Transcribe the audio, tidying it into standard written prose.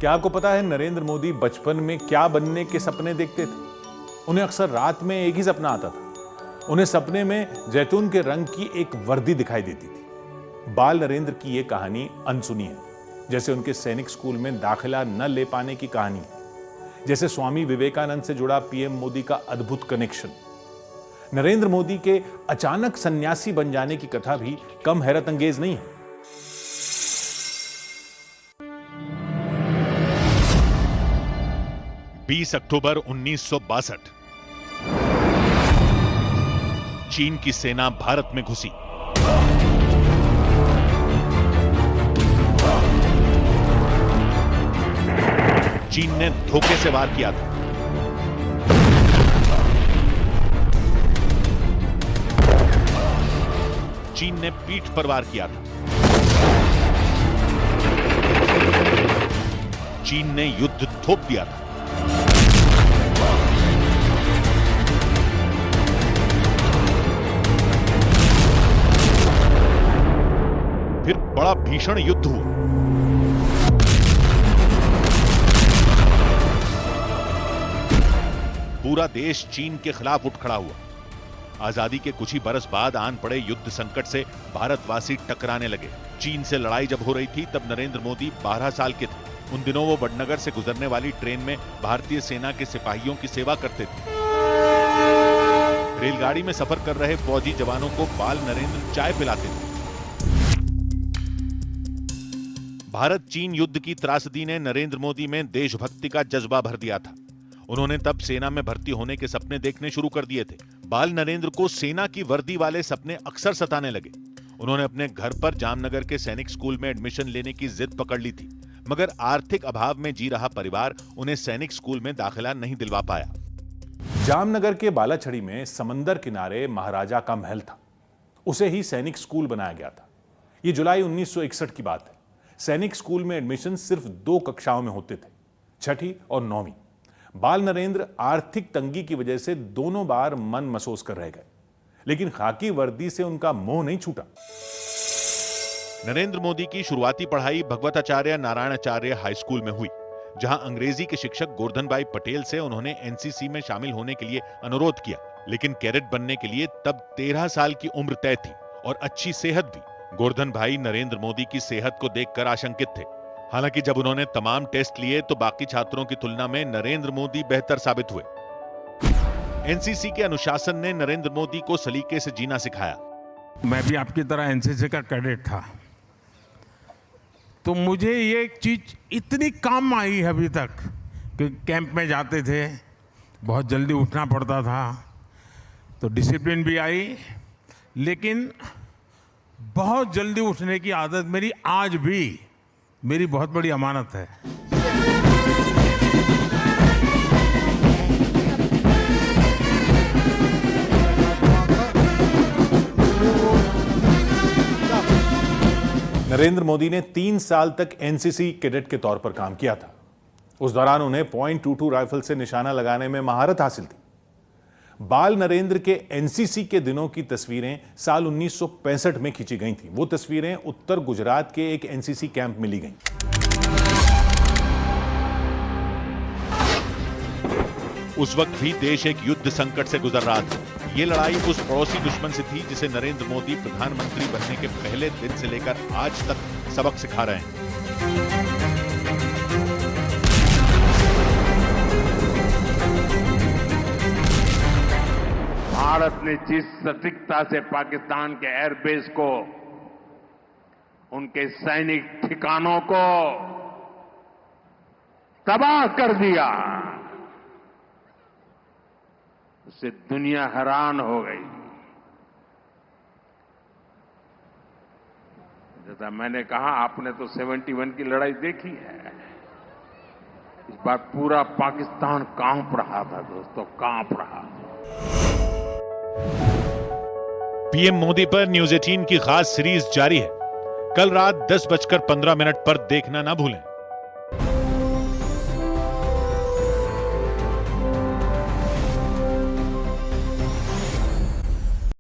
क्या आपको पता है नरेंद्र मोदी बचपन में क्या बनने के सपने देखते थे? उन्हें अक्सर रात में एक ही सपना आता था। उन्हें सपने में जैतून के रंग की एक वर्दी दिखाई देती थी। बाल नरेंद्र की यह कहानी अनसुनी है, जैसे उनके सैनिक स्कूल में दाखिला न ले पाने की कहानी, जैसे स्वामी विवेकानंद से जुड़ा पीएम मोदी का अद्भुत कनेक्शन। नरेंद्र मोदी के अचानक सन्यासी बन जाने की कथा भी कम हैरत अंगेज नहीं है। अक्टूबर 1962 चीन की सेना भारत में घुसी। चीन ने धोखे से वार किया था। चीन ने पीठ पर वार किया था। चीन ने युद्ध थोप दिया था। फिर बड़ा भीषण युद्ध हुआ। पूरा देश चीन के खिलाफ उठ खड़ा हुआ। आजादी के कुछ ही बरस बाद आन पड़े युद्ध संकट से भारतवासी टकराने लगे। चीन से लड़ाई जब हो रही थी तब नरेंद्र मोदी 12 साल के थे। उन दिनों वो वडनगर से गुजरने वाली ट्रेन में भारतीय सेना के सिपाहियों की सेवा करते थे। रेलगाड़ी में सफर कर रहे फौजी जवानों को बाल नरेंद्र चाय पिलाते थे। भारत चीन युद्ध की त्रासदी ने नरेंद्र मोदी में देशभक्ति का जज्बा भर दिया था। उन्होंने तब सेना में भर्ती होने के सपने देखने शुरू कर दिए थे। बाल नरेंद्र को सेना की वर्दी वाले सपने अक्सर सताने लगे। उन्होंने अपने घर पर जामनगर के सैनिक स्कूल में एडमिशन लेने की जिद पकड़ ली थी, मगर आर्थिक अभाव में जी रहा परिवार उन्हें सैनिक स्कूल में दाखिला नहीं दिलवा पाया। जामनगर के बालाछड़ी में समंदर किनारे महाराजा का महल था। उसे ही सैनिक स्कूल बनाया गया था। यह जुलाई 1961 की बात है। सैनिक स्कूल में एडमिशन सिर्फ 2 कक्षाओं में होते थे, 6ठी और 9वीं। बाल नरेंद्र आर्थिक तंगी की वजह से दोनों बार मन मसोस कर रह गए, लेकिन खाकी वर्दी से उनका मोह नहीं छूटा। नरेंद्र मोदी की शुरुआती पढ़ाई भगवताचार्य नारायणाचार्य हाई स्कूल में हुई, जहां अंग्रेजी के शिक्षक गोर्धन भाई पटेल से उन्होंने एनसीसी में शामिल होने के लिए अनुरोध किया, लेकिन कैडेट बनने के लिए तब 13 साल की उम्र तय थी और अच्छी सेहत भी। गोर्धन भाई नरेंद्र मोदी की सेहत को देखकर आशंकित थे। हालांकि जब उन्होंने तमाम टेस्ट लिए तो बाकी छात्रों की तुलना में नरेंद्र मोदी बेहतर साबित हुए। एनसीसी के अनुशासन ने नरेंद्र मोदी को सलीके से जीना सिखाया। मैं भी आपकी तरह एनसीसी का कैडेट था, तो मुझे ये चीज इतनी काम आई है अभी तक कि कैंप में जाते थे, बहुत जल्दी उठना पड़ता था, तो डिसिप्लिन भी आई, लेकिन बहुत जल्दी उठने की आदत मेरी आज भी मेरी बहुत बड़ी अमानत है। नरेंद्र मोदी ने 3 साल तक एनसीसी कैडेट के तौर पर काम किया था। उस दौरान उन्हें .22 राइफल से निशाना लगाने में महारत हासिल थी। बाल नरेंद्र के एनसीसी के दिनों की तस्वीरें साल 1965 में खींची गई थी। वो तस्वीरें उत्तर गुजरात के एक एनसीसी कैंप में ली गईं। उस वक्त भी देश एक युद्ध संकट से गुजर रहा था। ये लड़ाई उस पड़ोसी दुश्मन से थी जिसे नरेंद्र मोदी प्रधानमंत्री बनने के पहले दिन से लेकर आज तक सबक सिखा रहे हैं। भारत ने जिस सटीकता से पाकिस्तान के एयरबेस को, उनके सैनिक ठिकानों को तबाह कर दिया, उससे दुनिया हैरान हो गई। जैसा मैंने कहा, आपने तो 71 की लड़ाई देखी है। इस बार पूरा पाकिस्तान कांप रहा था दोस्तों, कांप रहा था। पीएम मोदी पर न्यूज 18 की खास सीरीज जारी है। कल रात 10:15 पर देखना ना भूलें।